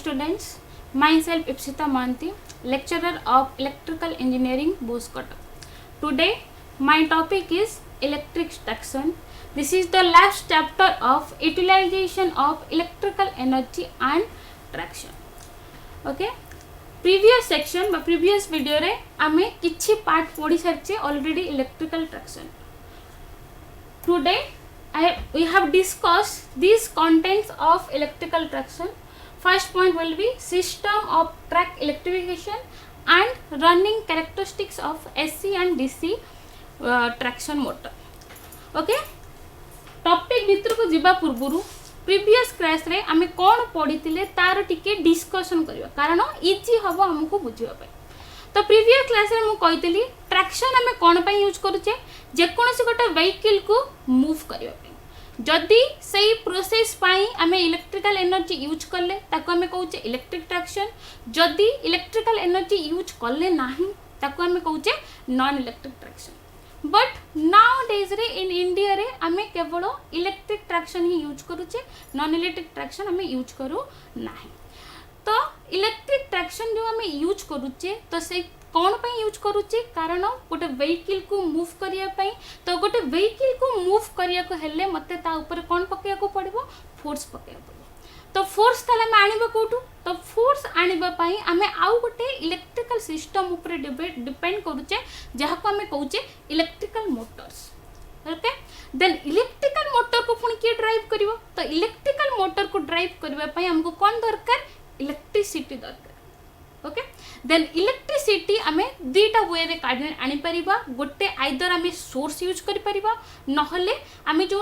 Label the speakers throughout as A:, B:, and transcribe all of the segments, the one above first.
A: students, myself Ipsita Manti, lecturer of Electrical Engineering, Boskota. Today, my topic is electric traction. This is the last chapter of utilization of electrical energy and traction. Okay? Previous section, previous video रे आमे किछि part पढ़ी सारचे already electrical traction. Today, we have discussed these contents of electrical traction. First point will be system of track electrification and running characteristics of AC and DC traction motor. Okay? Topic भितर को जिबा पूर्वरु previous class रे आमे कोन पढितिले तार टिके discussion करिवा कारण easy हबो हमकु बुझिबा पय. तो प्रीवियस क्लास रे मु कहितली ट्रैक्शन आमे कोन पय यूज करूचे जे कोनोसी गोटे व्हीकल को मूव करिवा पय. जदि सेही प्रोसेस पाई आमे इलेक्ट्रिकल एनर्जी यूज करले ताको आमे कहूचे इलेक्ट्रिक ट्रैक्शन. जदि इलेक्ट्रिकल एनर्जी यूज करले नाही ताको आमे कहूचे non electric traction. But nowadays रे इन इंडिया रे आमे केवल इलेक्ट्रिक ट्रैक्शन ही यूज करूचे, नॉन इलेक्ट्रिक ट्रैक्शन आमे यूज करू नाही. तो इलेक्ट्रिक ट्रैक्शन जो आमे यूज करूचे तो से कौन पे यूज करूचे कारण गोटे व्हीकल को मूव करिया पई. तो गोटे व्हीकल को मूव करिया को हेले मते ता ऊपर कौन पकेया को पड़िबो फोर्स पकेया पड़िबो. तो फोर्स ताले हम आनिबो कोठू तो फोर्स आनिबा पई हमें आउ गोटे इलेक्ट्रिकल सिस्टम ऊपर डिपेंड करूचे जहा को हमें कहूचे electrical motors. Okay then electrical motor को पुणी के ड्राइव करिवो तो इलेक्ट्रिकल मोटर को ड्राइव करबा पई हमको कोन दरकार इलेक्ट्रिसिटी दरकार. ओके देन इलेक्ट्रिसिटी आमे दीटा वे रे काढे आनी परिबा. गोटे आइदर आमे सोर्स यूज करि परिबा नहले आमे जो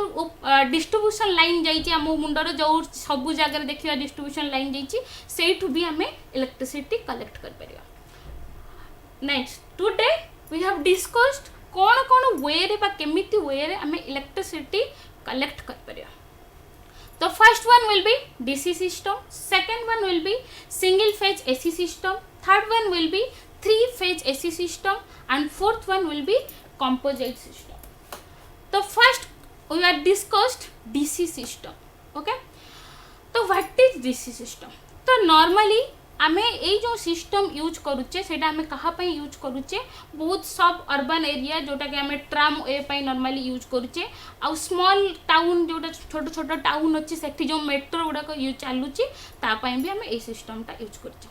A: डिस्ट्रीब्यूशन लाइन जाईची हम मुंडर जो सब जगह रे देखिबा डिस्ट्रीब्यूशन लाइन जाईची सेठु भी आमे इलेक्ट्रिसिटी कलेक्ट कर परिबा. Next today we have discussed कोन कोन वे रे बा केमिति वे रे आमे इलेक्ट्रिसिटी कलेक्ट कर परिबा. The first one will be DC system, second one will be single phase AC system, third one will be three phase AC system and fourth one will be composite system. The first we have discussed DC system. Okay, so what is DC system? तो normally आमे ए जो system use करूचे सेटा आमे कहा पई use करूचे बहुत सब अर्बन एरिया जोटा के आमे ट्राम ए पई नॉर्मली यूज करूचे आ स्मॉल टाउन जोटा छोट छोट टाउन अछि सेठी जो मेट्रो गुडा को यूज चालुची ता पई भी आमे ए सिस्टम ता यूज करूचे.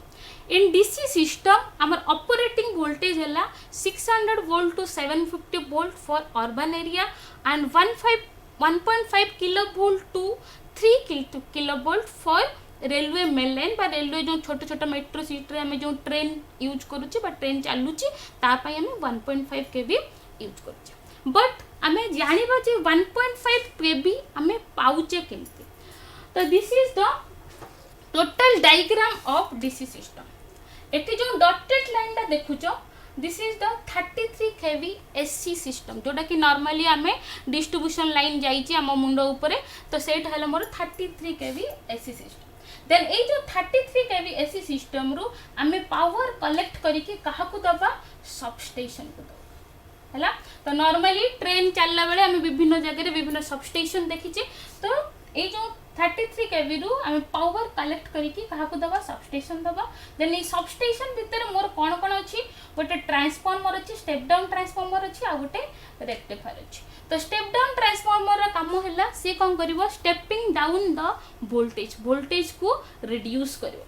A: इन डीसी सिस्टम हमर ऑपरेटिंग वोल्टेज हला 600 volt to 750 volt for urban area and 1.5 kilo volt to 3 kilo volt for railway main line बा रेलवे जो छोटे छोटे मेट्रो सिटी आम जो ट्रेन यूज करुचे बा ट्रेन चलुची तापाई आम 1.5 केवी यूज करुचे. बट आम जानिबा जे 1.5 केवी आम पाउचे केमती. तो this is the total diagram of DC system. एटी जो डॉटेड लाइन ता देखुचो this is the 33 kV AC system जोटा कि नॉर्मली आम डिस्ट्रीब्यूशन लाइन जाइए आम मुंड ऊपर तो सेट हला मोर 33 केवी एसी सिस्टम. देन ए जो 33 केवी एसी सिस्टम रु आमे पावर कलेक्ट करिके काहा को दबा सबस्टेशन को दबा हला. तो नॉर्मली ट्रेन चलला बेले आमे विभिन्न जगह रे विभिन्न सबस्टेशन देखिचे. तो ए जो 33 केवी रु आमे पावर कलेक्ट करिके काहा को दबा सबस्टेशन दबा. देन ए सबस्टेशन भीतर मोर कोन कोन अछि गोटे ट्रांसफार्मर अछि स्टेप डाउन ट्रांसफार्मर अछि आ गोटे रेक्टिफायर अछि. तो स्टेप डाउन ट्रांसफार्मर रा काम हैला से कोन करिवो स्टेपिंग डाउन द वोल्टेज को रिड्यूस करिवो.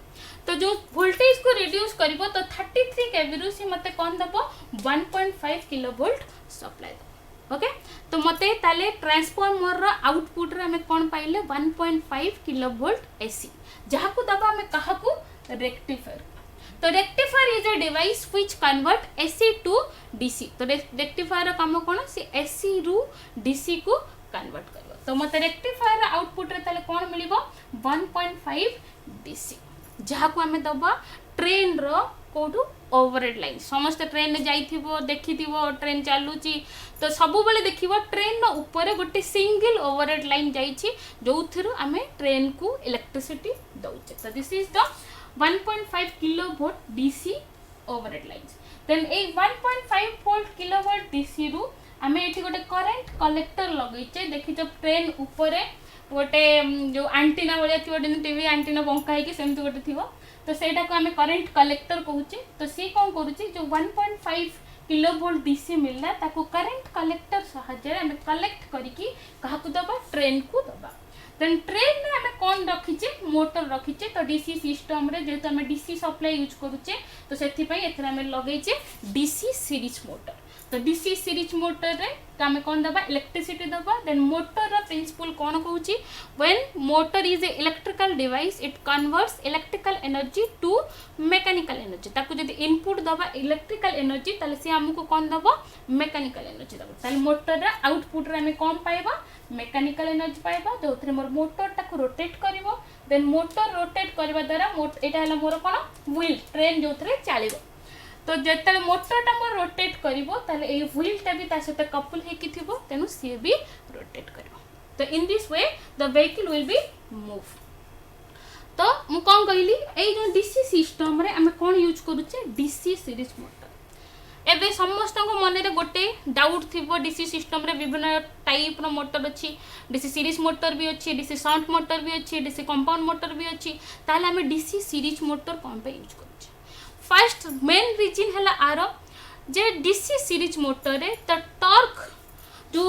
A: तो जो वोल्टेज को रिड्यूस करिवो तो 33 केवी रु से मते कोन दबो 1.5 किलो वोल्ट सप्लाई दबो. ओके तो मते ताले ट्रांसफार्मर रा आउटपुट रे हमें कोन पाइले 1.5 किलो वोल्ट एसी जहा को दबा हमें कहा को रेक्टिफायर. तो rectifier is a device which convert AC to DC. तो रेक्टिफायर काम कोन से एसी रु डीसी को कन्वर्ट करबो. तो मते रेक्टिफायर आउटपुट रे ताले कोन मिलिबो 1.5 डीसी जहा को हमें दबा ट्रेन रो कोठू ओवरहेड लाइन. समस्त ट्रेन में जाइथिबो देखिथिबो ट्रेन चालुची तो सब बेले देखिबो ट्रेन नो ऊपर गोटे सिंगल ओवरहेड लाइन जाइछि जोथुरु हमें ट्रेन को इलेक्ट्रिसिटी दउचे. तो this is the 1.5 kilovolt DC overhead lines. Then a 1.5 volt kilovolt DC रु आमे एठी गोटे करंट कलेक्टर लगैचे. देखि जब ट्रेन ऊपर गोटे जो आंटीना भाया थी टीवी आंटीना बंका होमती गोटे थी तो सहीटा को आम करेन्ट कलेक्टर कहूचे तो सी कौन करुच्चे जो 1.5 किलो वोल्ट डीसी मिलला ताको करेन्ट कलेक्टर साहाय्य आम कलेक्ट करके क्या दबा ट्रेन को दबा देन ट्रेन में आम कौन रखीचे मोटर रखीचे तो डीसी सिस्टम रे जेहेतु आम डीसी सप्लाई यूज करुचे तो से आम लगेचे डीसी सीरीज मोटर तो डीसी सीरीज मोटर रे आम कौन दबा इलेक्ट्रिसिटी दबा देन मोटर रो प्रिंसिपल कौन कहूची when motor is a electrical device it converts electrical energy to mechanical energy ताकू जदि इनपुट दबा इलेक्ट्रिकल एनर्जी ताले से हमको कौन दबा मेकानिकल एनर्जी दबा ताले मोटर रे आउटपुट रे हमें कौन पाइबा मेकानिकल एनर्जी पाइबा जो मोर मोटर टाको रोटेट करिवो देन मोटर रोटेट करबा द्वारा एटा हला मोर कोन व्हील ट्रेन जो चलिबो तो जिते मोटरटा मोर रोटेट करिवो ताले ए व्हीलटा भी ता सहित कपल हेकी थिबो तेनु सी भी रोटेट करिवो तो in this way the vehicle will be move तो मु कोन कहली ए जो डीसी सिस्टम रे हम कोन यूज करूचे डीसी सीरीज मोटर एबे समस्त को मन रे गोटे डाउट थिबो डीसी सिस्टम रे विभिन्न टाइप रो मोटर अछि डीसी सीरीज मोटर भी अछि डीसी शंट मोटर भी अछि डीसी कंपाउंड मोटर भी अछि ताले हम डीसी सीरीज मोटर कोन पे यूज करूचे फर्स्ट मेन रीजन है आर जे डीसी सीरीज मोटर रे द टॉर्क जो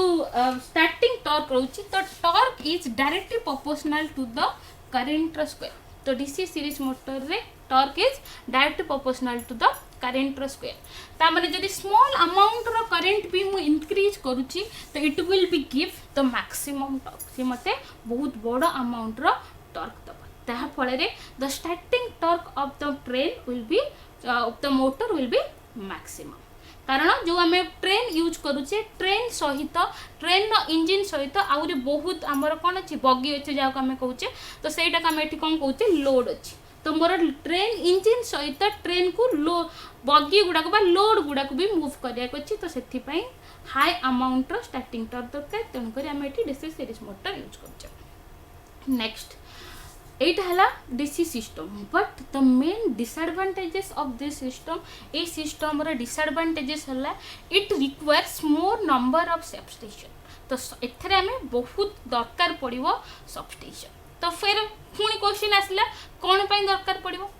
A: स्टार्टिंग टॉर्क रोची तो torque is directly proportional to the current square तो डीसी सीरीज मोटर रे torque is directly proportional to the current square ता माने जदी स्मॉल अमाउंट रो करंट भी मु इंक्रीज करूची तो it will B give the maximum torque से मते बहुत बड़ा अमाउंट रो टॉर्क दबा ताहा फळे रे the starting torque of the train will be the motor will B maximum कारण जो आम ट्रेन यूज करूचे ट्रेन सहित ट्रेन इंजिन सहित आउरी बहुत आमर कौन अच्छी बगी अच्छे जहाँ आम कहे तो सहीटा आम ये कौन कहे लोड अच्छी तो मोर ट्रेन इंजिन सहित ट्रेन को बगी गुड़ाक लोड गुड़ाक भी मूव कराया तो से हाई अमाउंट स्टार्टिंग टॉर्क दरकार तेणुक आम ये डीसी सीरीज मोटर यूज कर नेक्स्ट एटा हला DC system but the main disadvantages of this system A system रे डिसएडवांटेजेस हला it requires more number of substation तो एथरे हमें बहुत दरकार पड़िवो सबस्टेशन तो फिर पुणी क्वेश्चन आसला कोन पई दरकार पड़िवो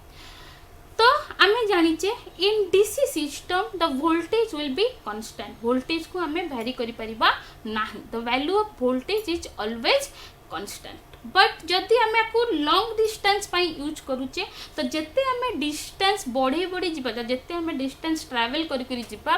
A: तो आमे जानिचे in DC system the voltage will be constant voltage को हमें वेरी करि परिबा नाही the value of voltage is always constant but जदि आम आपको लॉन्ग डिस्टेंस यूज करूचे तो जिते आम डिस्टेंस बढ़े बढ़ी जीवा जिते आम डिस्टेंस ट्रैवल करी जीवा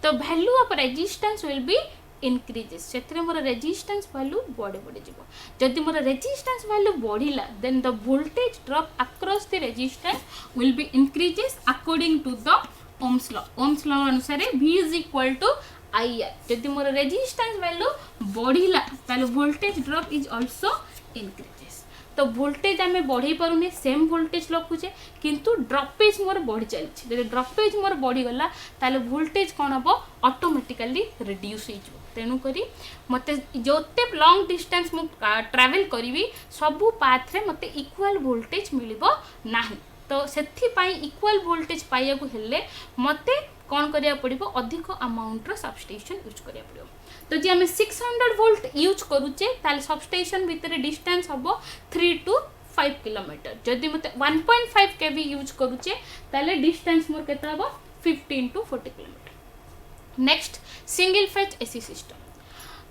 A: तो value of resistance will be increases से मोर रेजिस्टेंस वैल्यू बढ़े बढ़ी जीव जदि मोर रेजिस्टेंस वैल्यू बढ़िला then the voltage drop across the resistance will be increases according to the Ohm's law अनुसार V is equal to IR जदि more resistance value बढ़िला ताले voltage drop is also increases तो voltage आम बढ़े पारे same voltage रखुचे किंतु ड्रपेज मोर बढ़ी चलती जब ड्रपेज मोर बढ़ीगला ताले वोल्टेज कौन हम ऑटोमेटिकली रिड्यूस हो तेणुक मत जोते लॉन्ग डिस्टेंस मु ट्रैवल करी सबू पाथ रे मते इक्वल वोल्टेज मिलिबो नाही तो सेथिपाई इक्वल वोल्टेज पाइया हेले मते कौन करिया पड़िबो अधिक अमाउंट रो सबस्टेशन यूज करिया पड़िबो तो जी आम 600 वोल्ट यूज करूचे ताले सबस्टेशन भितर डिस्टेंस हम 3 to 5 किलोमीटर जदि मते 1.5 kV यूज करूचे ताले डिस्टेंस मोर केता हम 15 to 40 kilometre next single phase AC system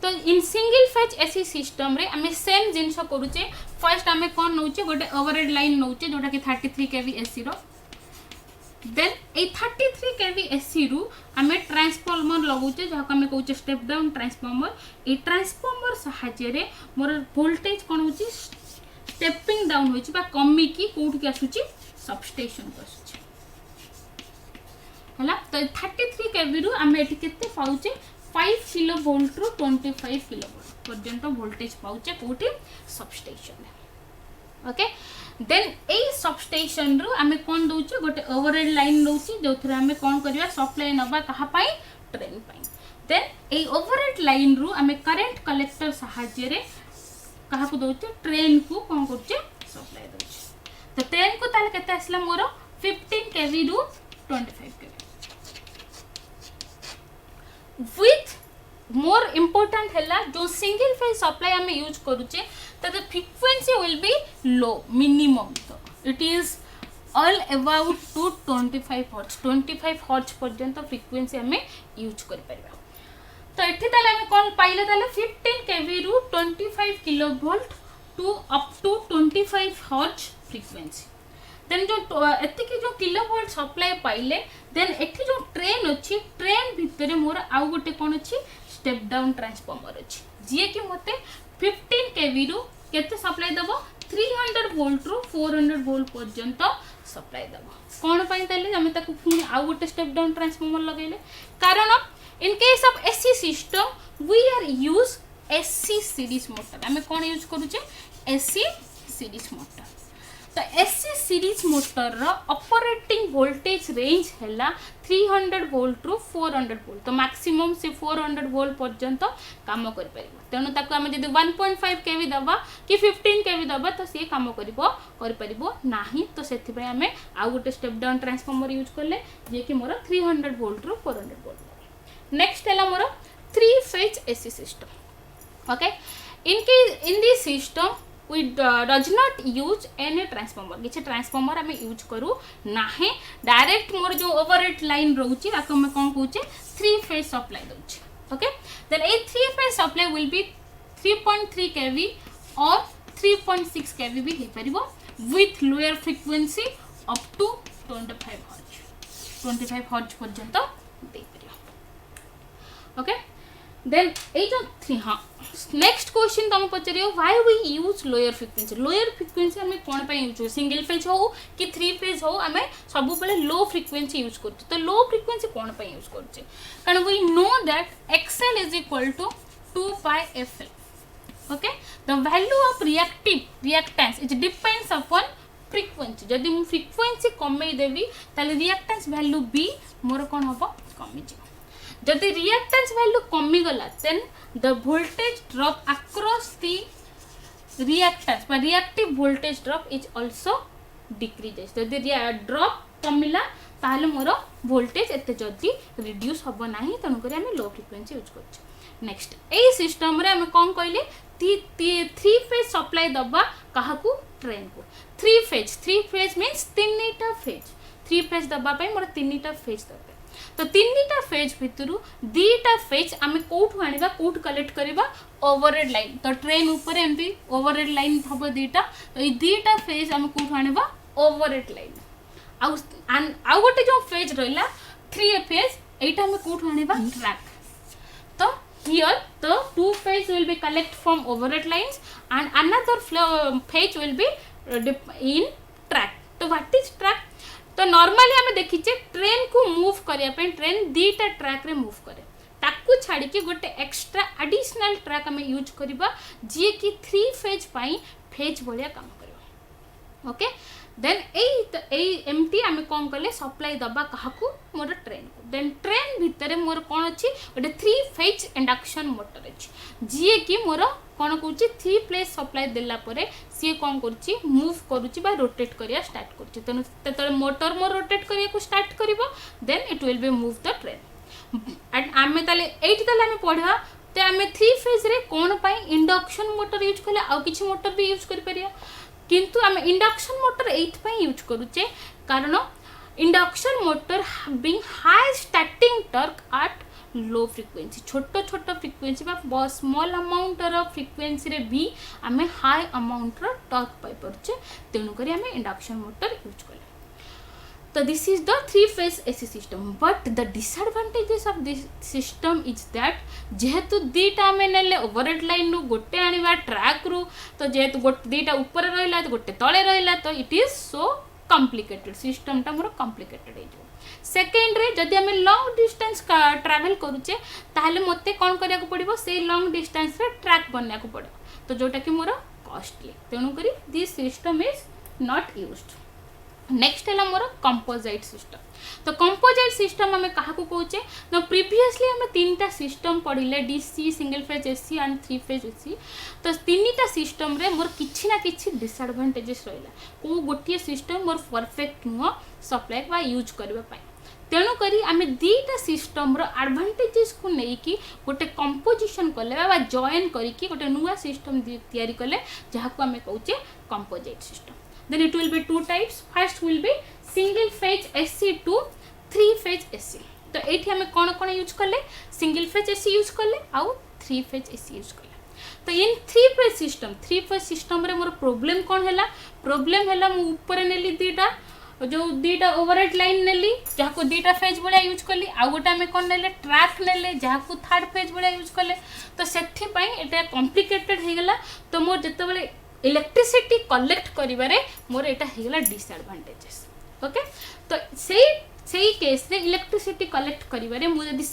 A: तो in single phase AC system रे आम सेम जिनस करूचे फर्स्ट आम कौन नौचे गोटे ओवरहेड लाइन नौचे जोटा कि 33 kV एसी रो देन ए 33 kV एसी रु आम ट्रांसफॉर्मर लगौचे जहाँ आम कहूचे स्टेप डाउन ट्रांसफॉर्मर ए ट्रांसफॉर्मर साहाय्य मोर वोल्टेज कौन हो स्टेपिंग डाउन होची बा कमी की कोठी के आसुची सबस्टेशन को आसुची हला तो 33 kV रु आम एठी केते पाउचे 5 किलो वोल्ट रु 25 किलो वोल्ट पर्यंत वोल्टेज पाउचे कोठी सबस्टेशन ओके देन ए सबस्टेशन रु आमे कोन दोचे गोटे ओवरहेड लाइन दोची जोथरे आमे कोन करबा सप्लाई नबा कहा पाई ट्रेन पाई देन ए ओवरहेड लाइन रु आमे करंट कलेक्टर सहाय्य रे कहा को दोचे ट्रेन को कोन करचे सप्लाई दोचे तो ट्रेन को ताले केते आसला मोर 15 kV रु 25 kV विथ मोर इम्पोर्टेंट है जो सिंगल फेज सप्लाई आम यूज करूचे तो that the frequency will be low minimum. So it is all about to 25 hertz 25 hertz पर्यंत frequency हमें यूज कर परिबा. तो एठी ताले हमें कोन पाइले ताले 15 kV रु 25 kilovolt to up to 25 hertz frequency. Then जो एतिके जो किलोवोल्ट सप्लाई पाइले देन एठी जो ट्रेन अछि ट्रेन भितरे मोर आउ गोटे कोन अछि स्टेप डाउन ट्रांसफार्मर अछि जे कि मते 15 kV रु केते सप्लाई दबो 300 वोल्ट रु 400 वोल्ट पर्यंत सप्लाई दबो. कोन पई ताले हम ताकू पुनी आउ गोटे स्टेप डाउन ट्रांसफार्मर लगेले कारण in case of AC system we are use AC series motor. हमें कोन यूज करूचे एसी सीरीज मोटर. तो एसी सीरीज मोटर रो ऑपरेटिंग वोल्टेज रेंज हैला 300 वोल्ट रु 400 वोल्ट. तो मैक्सिमम से 400 वोल्ट पर्यंत काम कर परिबो. तेनु ताको हम जदी 1.5 केवी दबा कि 15 केवी दबा तो से काम कर परिबो नाही. तो सेथि पे हमें आ गोटे स्टेप डाउन ट्रांसफार्मर यूज करले जे कि मोर 300 वोल्ट रु 400 वोल्ट. नेक्स्ट हैला मोर 3 phase AC system. Okay in this system we does not use any transformer. किछि ट्रांसफार्मर हमें यूज करू नाही. डायरेक्ट मोर जो ओवरहेड लाइन रहउची ताको हम कोन कहूचे 3 फेज सप्लाई दउची. Okay then a 3 phase supply will be 3.3 kV और 3.6 kV भी हे परिबो with lower frequency up to 25 hertz पर्यंत दे परिबो. ओके देन ए जो 3 हां नेक्स्ट क्वेश्चन तुम पचरियो why we use lower frequency. Lower frequency हमें कोन पे यूज हो सिंगल फेज हो कि 3 फेज हो हमें सब बेले लो फ्रीक्वेंसी यूज करते. तो लो फ्रीक्वेंसी कोन पे यूज करते कारण we know that XL is equal to 2 pi FL. okay the value of reactance it depends upon frequency. जदि मु फ्रीक्वेंसी कमे देबी ताले रिएक्टेंस वैल्यू B मोर कोन होबो कमी जे. जदि रिएक्टेंस वैल्यू कमी गला then the voltage drop across the reactance but reactive voltage drop is also decreases. जदि ड्रॉप कमिला ताले मोर वोल्टेज एते जल्दी रिड्यूस होबो नाही. तनु करी हम लो फ्रीक्वेंसी यूज करछ. नेक्स्ट ए सिस्टम रे हम कोन कहले 3 फेज सप्लाई दबा काहाकू ट्रेन को 3 फेज मींस तीनटा फेज 3 फेज दबा पई मोर तीनटा फेज दबे. तो तीनटा फेज भितरु दीटा फेज आमे कोठु आनिबा कोठ कलेक्ट करबा ओवरहेड लाइन. तो ट्रेन ऊपर एमपी ओवरहेड लाइन हबो दीटा. तो ए दीटा फेज आमे कोठु आनिबा ओवरहेड लाइन. आउ गोटे जो फेज रहला 3 फेज एटा आमे कोठु आनिबा ट्रैक. तो here the 2 phase will be collect from overhead lines and another phase will be in track. तो what is track? तो नॉर्मली हमें देखिचे ट्रेन को मूव करिया पे ट्रेन दीटा ट्रैक रे मूव करे ताकू छाड़ी के गोटे एक्स्ट्रा एडिशनल ट्रैक हमें यूज करबा जे कि 3 फेज पाई फेज भलिया काम करबा. ओके देन ए एमटी हमें कोन करले सप्लाई दबा काहाकू मोर ट्रेन को. देन ट्रेन भितरे मोर कोन अछि गोटे 3 फेज इंडक्शन मोटर अछि जे कि मोर कोन कहूची 3 फेज सप्लाई देला परे सी कोन करछि मूव करूछि बा रोटेट करिया स्टार्ट करछि. तनो तेतले मोटर मोर रोटेट करिया को स्टार्ट करिवो then it will be move the train. And आमे ताले एठी ताले आमे पढा ते आमे 3 फेज रे कोन पई इंडक्शन मोटर यूज करले आ किछि मोटर भी यूज कर परिया. किंतु आमे इंडक्शन मोटर एट पई यूज करूचे कारण induction motor having high starting torque at low frequency. छोटो छोटो फ्रीक्वेंसी बा स्मॉल अमाउंट रो फ्रीक्वेंसी रे भी आमे हाई अमाउंट रो टॉर्क पाई परचे. तेनु करी आमे इंडक्शन मोटर यूज करले. तो this is the 3 phase AC system. But the disadvantages of this system is that जेहेतु दीटा आमे नेले ओवरहेड लाइन नु गोटे आनिबा ट्रैक रु तो जेहेतु गोटे दीटा ऊपर रहला तो गोटे तळे रहला तो it is so complicated. System टा मोर कॉम्प्लिकेटेड हे जो. सेकेंड रे जदि आमे लॉन्ग डिस्टेंस का ट्रैवल करूचे ताहले मते कोन करिया को पड़िबो से लॉन्ग डिस्टेंस रे ट्रैक बनया को पड़ो तो जोटा कि मोर कॉस्टली. तेनु करी this system is not used. Next है मोर कंपोजिट सिस्टम. तो कंपोजिट सिस्टम हमें क्या कहचे ना प्रीवियसली हमें 3टा सिस्टम पढ़ले DC single phase AC and 3 phase AC. तो 3टा सिस्टम रे मोर किछि ना किछि डिसएडवांटेजेस रहला. को गोटिए सिस्टम मोर परफेक्ट नुह सप्लाई बा यूज करबा पाई. तेणु करी आमे दीटा सिस्टम रो एडवांटेजेस को लेकिन गोटे कंपोजिशन कले बा जॉइन करिकी गोटे नुआ सिस्टम तैयारी कले जहाँ को आमे कहूचे composite system. Then it will be two types. First will be single phase AC to three phase AC. तो एठी हमें कौन कौन यूज कले सिंगल फेज एसी यूज कले आउ थ्री फेज एसी यूज कले. तो इन थ्री फेज सिस्टम रे मोर प्रॉब्लम कौन हैला प्रॉब्लम हैला मु ऊपर नेली दीटा जो दीटा ओवरहेड लाइन नेली जहाँ को दीटा फेज भलिया यूज कली आउ गोटा में कौन नेले ट्रैक नेले जहाँ को थर्ड फेज भलिया यूज कले. तो सेठी पई एटा कॉम्प्लिकेटेड हे गेला. तो मोर जते बेले इलेक्ट्रिसिटी कलेक्ट करिबारे मोर एटा हे गेला डिसएडवांटेजेस. ओके तो सेही केस रे इलेक्ट्रिसिटी कलेक्ट करिबारे मु जदी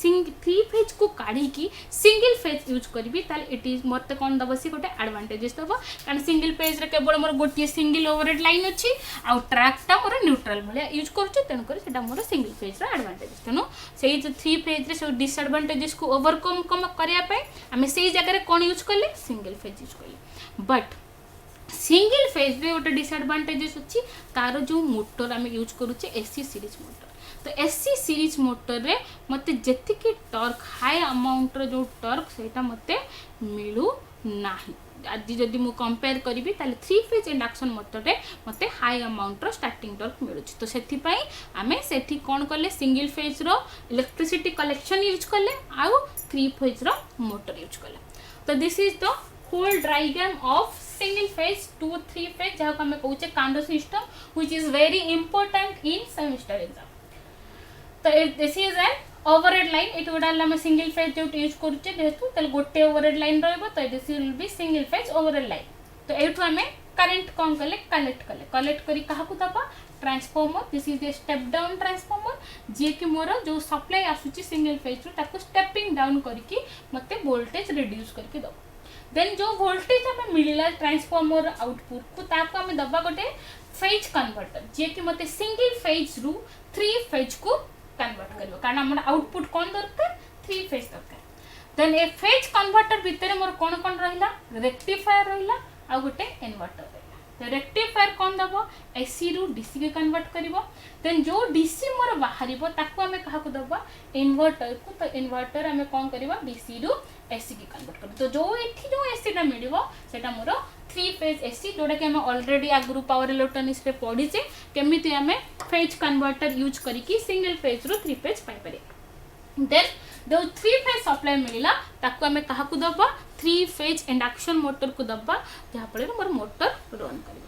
A: थ्री फेज को काढी की सिंगल फेज यूज करबी ताले इट इज मते कोन दबो सी गोटे एडवांटेजेस दबो कारण सिंगल फेज रे केवल मोर गोटे सिंगल ओवरहेड लाइन अछि आ ट्रैक ता मोर न्यूट्रल भलिया यूज करछु तेन कर सेटा मोर सिंगल फेज रा एडवांटेजेस. तेनु सेही जो थ्री फेज रे सो डिसएडवांटेजेस को ओवरकम करिया पय हमें सेही जगह रे कोन यूज करले सिंगल फेज यूज करले. बट सिंगल फेज रे गोटे डिसएडवांटेजेस अछि तार जो मोटर आम यूज करूचे एसी सीरीज मोटर. तो एसी सीरीज मोटर रे मते जेतिकी टॉर्क हाई अमाउंट रो जो टॉर्क सेटा मते मिलू नाही. आज जदि मु कंपेयर करिवि ताले थ्री फेज इंडक्शन मोटर रे मते हाई अमाउंट रो स्टार्टिंग टॉर्क मिलुछि. तो सेथि पई आमे सेथि कोन करले सिंगल फेज रो इलेक्ट्रिसिटी कलेक्शन यूज करले आउ थ्री फेज रो मोटर यूज करले. तो this is the whole diagram of single phase to three phase जहाँ को हमें कहूचे कांडो system which is very important in semester exam. तो this is an overhead line. It गोटा हम सिंगल फेज जो यूज करूचे जेहेतु तले गोटे ओवरहेड लाइन रहबो तो this will be single phase overhead line. तो एठु हमें करंट कोन कले कलेक्ट करी काहा को दबा transformer. This is a step down transformer जे कि मोर जो सप्लाई आसुची सिंगल फेज रो ताको स्टेपिंग डाउन करके मते वोल्टेज रिड्यूस करके दो. देन जो वोल्टेज हमें मिलला ट्रांसफार्मर आउटपुट को ताको हमें दबा गोटे फेज कन्वर्टर जे कि मते सिंगल फेज रु थ्री फेज को कन्वर्ट करबो कारण हमर आउटपुट कोन दरकार थ्री फेज दरकार. देन ए फेज कन्वर्टर भीतर मोर कोन कोन रहिला रेक्टिफायर रहिला आ गोटे इन्वर्टर रहिला. तो रेक्टिफायर कोन दबो एसी रु डीसी के कन्वर्ट करिवो. देन जो डीसी मोर बाहरिबो ताको हमें काहा को दबा इन्वर्टर को. तो इन्वर्टर हमें कोन करिवो डीसी रु एसी की कन्वर्ट कर. तो जो एठी जो एसी टा मिलिवो सेटा मोर थ्री फेज एसी जोटा कि हमें ऑलरेडी आगु पावर इलेक्ट्रॉनिक्स रे पढ़ी जे केमिति हमें फेज कन्वर्टर यूज करिकी सिंगल फेज रो थ्री फेज पाई पारे. देन जो थ्री फेज सप्लाई मिलला ताको हमें काहा को दबा थ्री फेज इंडक्शन मोटर को दबा जहाँ फल मोर मोटर रन कर.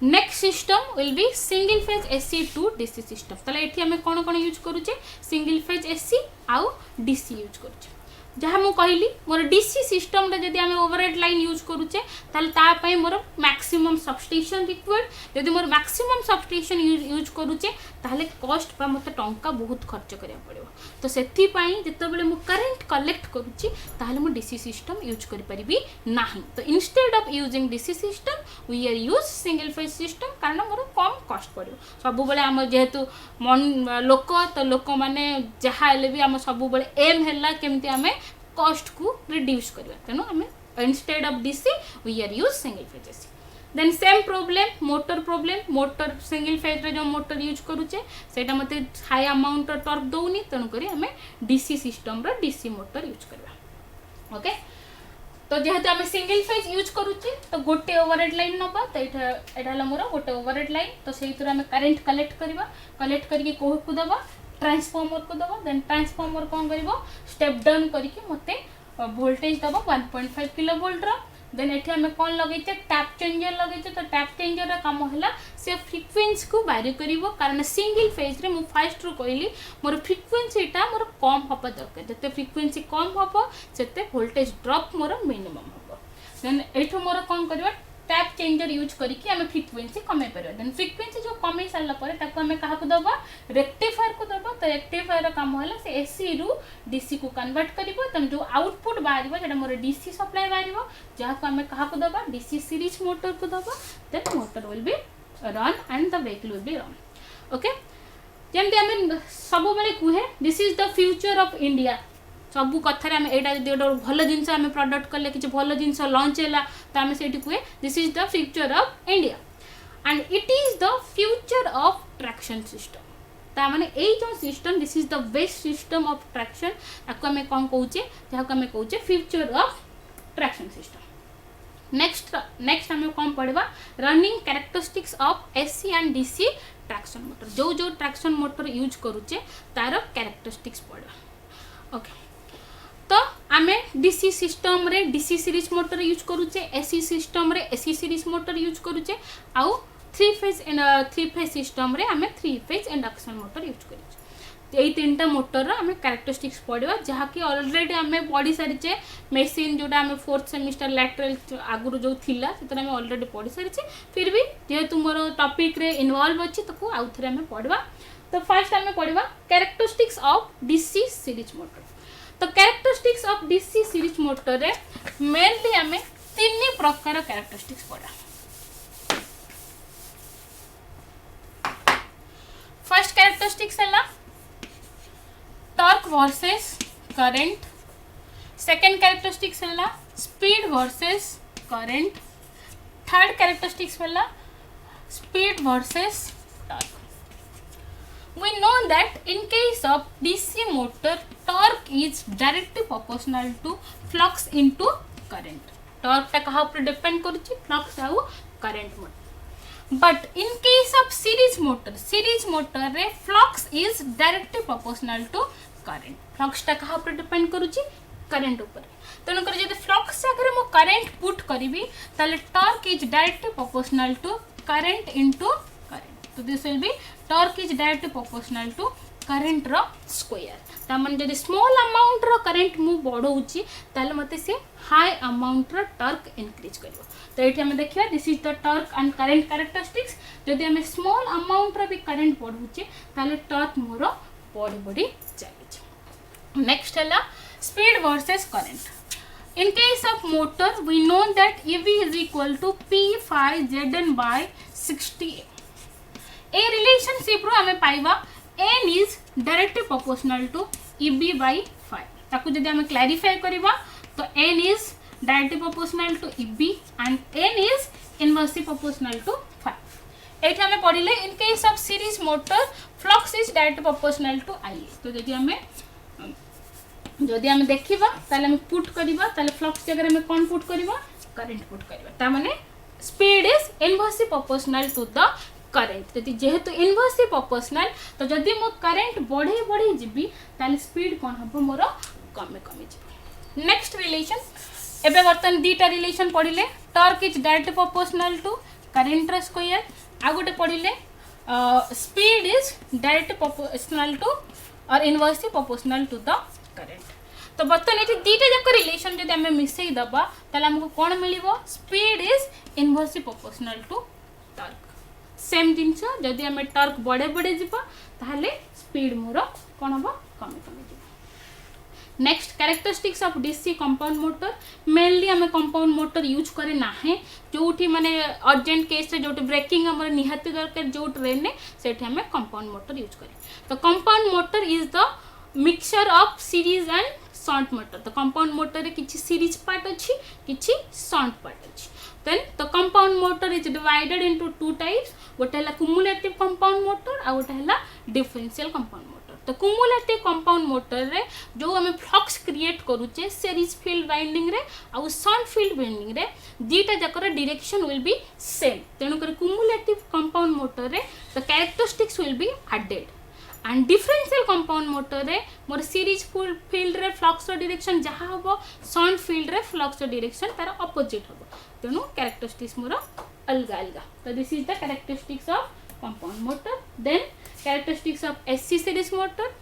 A: Next system will be single phase AC to DC system. ताले एठी हमें कोन कोन यूज करूचे सिंगल फेज एसी आउ डीसी यूज करूचे. जहाँ मुझे कहली मोर डीसी सिस्टम रे जदि आम ओवरहेड लाइन यूज करूचे ताले ता पई मोर मैक्सिमम सबस्टेशन रिक्वायर्ड. जदि मोर मैक्सिमम सबस्टेशन यूज करूचे ताले कॉस्ट पा मते टंका बहुत खर्च करिया पड़िबो. तो सेथि पई जते बेले मु करंट कलेक्ट करूची ताले मु डीसी सिस्टम यूज करि परिबी नाही. तो instead of using DC system we are use single phase system कारण मोर कम कॉस्ट पड़िबो. सब बेले हम जेहेतु लोक तो लोक माने जहा हेले भी हम सब बेले एम हैला केमति हमें कॉस्ट को रिड्यूस करबा. तेनो हमें instead of DC we are use single phase AC. Then same problem motor single phase रे जो मोटर यूज करूचे सेटा मते हाई अमाउंट टॉर्क दोनी तेणु करी हमें डीसी सिस्टम रो डीसी मोटर यूज करबा. ओके तो जेहेतु आम सिंगल फेज यूज करूचे तो गोटे ओवरहेड लाइन नबा. तो एटा मोर गोटे ओवरहेड लाइन. तो से आम करेन्ट कलेक्ट करवा कलेक्ट करके को दबा ट्रांसफार्मर को दबा. देन ट्रांसफार्मर कौन करिवो स्टेप डाउन करके मते वोल्टेज दबा 1.5 किलो वोल्ट रो. देन एठी हमें कौन लगेचे टैप चेंजर लगेचे. तो टैप चेंजर रा काम हैला से फ्रीक्वेंसी को वारी करिवो कारण सिंगल फेज रे मु फर्स्ट रो कहली मोर फ्रीक्वेंसी टा मोर कम हबा दरकार. जते फ्रीक्वेंसी कम हबो सेते वोल्टेज ड्रॉप मोर मिनिमम हबो. देन एठो मोर कौन करबा टैप चेंजर यूज करके आम फ्रीक्वेंसी कमे पार. देन फ्रीक्वेंसी जो कमे सारा पर आम क्या दबा रेक्टिफायर को दबा. तो रेक्टिफायर काम है से एसी रु डीसी को कन्वर्ट कर. तेनाली जो आउटपुट बाहर मोर डीसी सप्लाई बाहर जहाँ को आम क्या दबा डीसी सीरीज मोटर को दबा. Then motor will be run and the vehicle will be run. Okay जमती आम सब कहे this is the future of India. सबू कथार आम एटा जब गोटे भल जिनस आम प्रडक्ट कले कि भल जिनस लंच है तो आम से कहे this is the future of India and it is the future of traction system. ता माने एई जो system this is the best system of traction ताको हमें कौन कहूचे जहाको हमें कहूचे future of traction system. Next हमें कौन पढ़वा running characteristics of AC and DC traction motor जो जो ट्रैक्शन मोटर यूज करूचे तार कैरेक्टरिस्टिक्स पढ़वा। ओके तो आम डीसी सिस्टम रे डीसी सीरीज मोटर यूज करूचे एसी सिस्टम रे एसी सीरीज मोटर यूज करूचे आउ थ्री फेज सिस्टम रे आम three phase induction motor use करूचे। यही तीन टा मोटर आम कैरेक्टरिस्टिक्स पढ़वा जहाँकि ऑलरेडी आम पढ़ी सारीचे मेसीन जोटा आम फोर्थ सेमिस्टर लैटरल आगुरी जो थिला से आम ऑलरेडी पढ़ी सारीचे फिर भी जेहेतु मोर टॉपिक रे इन्वॉल्व अच्छी ताको आउ थे आम पढ़वा। तो फर्स्ट आम पढ़वा characteristics of DC series motor. तो characteristics of DC series motor रे मेनली आम तीन प्रकार कैरेक्टरिस्टिक्स पढ़ा। फर्स्ट कैरेक्टरिस्टिक्स है torque versus current, second characteristics है speed versus current, third characteristics है speed versus torque. We know that in case of DC motor, torque is directly proportional to flux into current. Torque टा कहाँ पर depend करुची flux आउ current motor. But in case of series motor रे flux is directly proportional to current. Flux टा कहाँ पर depend करुची current ऊपर। तेणुकर जब flux जगह मो current put करी ताले torque is directly proportional to current into current. So this will be torque is directly proportional to current row square। तामन जदि स्मॉल अमाउंट रो करंट मु बढ़ौची ताले मते से हाई अमाउंट रो टॉर्क इंक्रीज करिवो। तो एठी हम देखिया this is the torque and current characteristics. जदि हम स्मॉल अमाउंट रो भी करंट बढ़ौची ताले टॉर्क मोर बढ़ी बढ़ी जाईची। नेक्स्ट हला speed versus current. In case of motor we know that EV is equal to P phi Zn by 60A। ए relationship रो हमें पाइबा n is directly proportional to EB by 5। ताकू जदि हमें क्लैरिफाई करबा तो n is directly proportional to EB and n is inversely proportional to 5। एठी हमें पढ़िले in case of series motor flux is directly proportional to IA। तो जदि हमें देखिबा ताले हमें पुट करबा ताले फ्लक्स जगह हमें कौन पुट करबा करंट पुट करबा। ता माने speed is inversely proportional to the current. यदि जेहेतु इनवर्सली प्रोपोर्शनल तो जदि मो करंट बढ़े बढ़े जीबी ताले स्पीड कौन हम मोर कमे कमे जीबी। नेक्स्ट रिलेशन एबे बर्तन दीटा रिलेशन पढ़िले torque is directly proportional to current रो स्क्वायर आ गोटे पढ़िले speed is directly proportional to और inversely proportional to the current. तो बर्तन ये दीटा जाक रिलेशन जब आम मिसई दबा ताले हमको कौन मिलिबो speed is inversely proportional to torque. Same जिनस जदि आम टॉर्क बढ़े बढ़े जीवा ताहले स्पीड मोर कौन हम कमे कमे जीवा। Next characteristics of DC compound motor mainly आम कंपाउंड मोटर यूज करे ना जो माने अर्जेंट केस जो ब्रेकिंग आम निहाती दरकार जो ट्रेन ने से कंपाउंड मोटर यूज करे। तो compound motor is the mixture of series and shunt motor. तो कंपाउंड मोटर रे किछि सीरीज पार्ट अछि किछि शंट पार्ट अछि। Then the compound motor is divided into two types. गोटे है क्युमुलेटिव कंपाउंड मोटर आ गोटे है डिफरेंशियल कंपाउंड मोटर। तो क्युमुलेटिव कंपाउंड मोटर रे जो हमें फ्लक्स क्रिएट करूचे सीरीज फील्ड वाइंडिंग रे आ शंट फील्ड वाइंडिंग रे दीटा जाकर डायरेक्शन विल बी सेम। तेणुक क्युमुलेटिव कंपाउंड मोटर रे the characteristics will be added and differential compound motor रे मोर सीरीज फील्ड रे फ्लक्स डायरेक्शन जहाँ हम शंट फील्ड रे फ्लक्स डायरेक्शन तार अपोजिट हम। तेणु कैरेक्टरिस्टिक्स मोर अलग अलग। तो this is the characteristics of compound motor. Then characteristics of AC series motor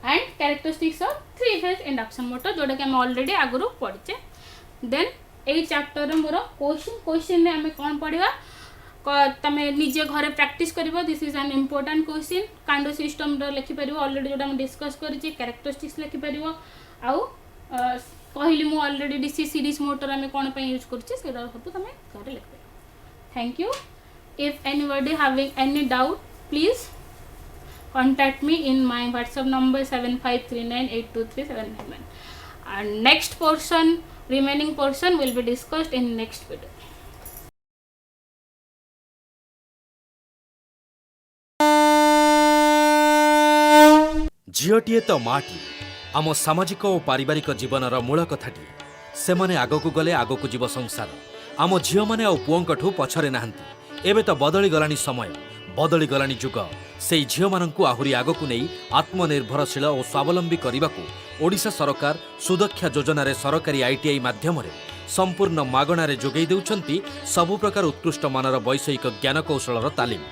A: and characteristics of three phase induction motor जोटा कि आम ऑलरेडी आगुरी पढ़चे। देन यही चैप्टर मोर क्वेश्चन आम कौन पढ़ा तमें निजे घरे प्रैक्टिस कर। This is an important question कांडो सिस्टम लिखिपर ऑलरेडी जो डिस्कस कर कैरेक्टरिस्टिक्स लिखिपर आउ कहली मु ऑलरेडी डीसी सीरीज मोटर आम कौन यूज करें सब तुम घर लिख पार। Thank you. If anybody having any doubt please contact me in my WhatsApp number 7539823791 and next portion remaining portion will be discussed in next video.
B: झीटीए तो माटी आम सामाजिक और पारिवारिक जीवनर मूल कथाटी से माने आगकू गले आगकू जीव संसार आम झील मैंने आ पुओंकठू पछरे नाहांती एबे तो बदली गलानी समय बदली गलानी जुग से झील माननकू आहुरी आगकू नहीं आत्मनिर्भरशील और स्वावलंबी करने ओडिशा सरकार सुदक्षा योजना रे सरकारी आईटीआई माध्यम संपूर्ण मागणारे जोगई देउछंती सबु प्रकार उत्कृष्ट मानर वैषयिक ज्ञान कौशलर तालीम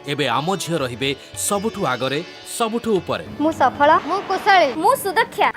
B: एबे आम झील रहिबे सबुठू आगरे सबुठू उपरे
C: मु सफल मु कुशली मु सुदक्षा